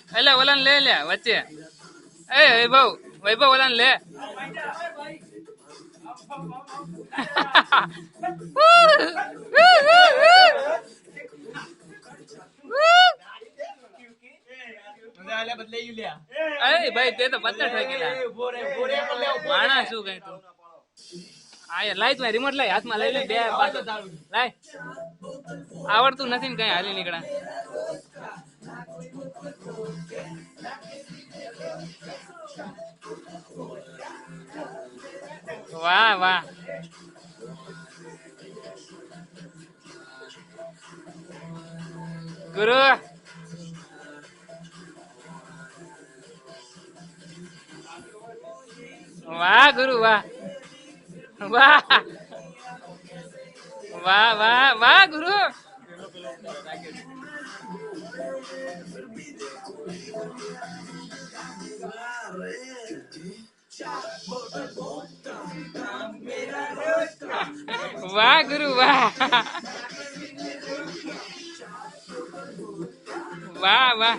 એટલે ઓલા લે લે વચ્ચે એ વૈભવ ઓલા લે ભાઈ તે તો પત્તર થઈ ગયેલા માણસ શું કઈ તું આ લાઈ તું રિમોટ લાઈ હાથમાં લઈ લે બે પાછો લાઈ આવડતું નથી ને કઈ હાલી નીકળ્યા વાહ વાહ ગુરુ વાહ ગુરુ વાહ વાહ વાહ વાહ વાહ ગુરુ વાહ ગુરુ વાહ વાહ વાહ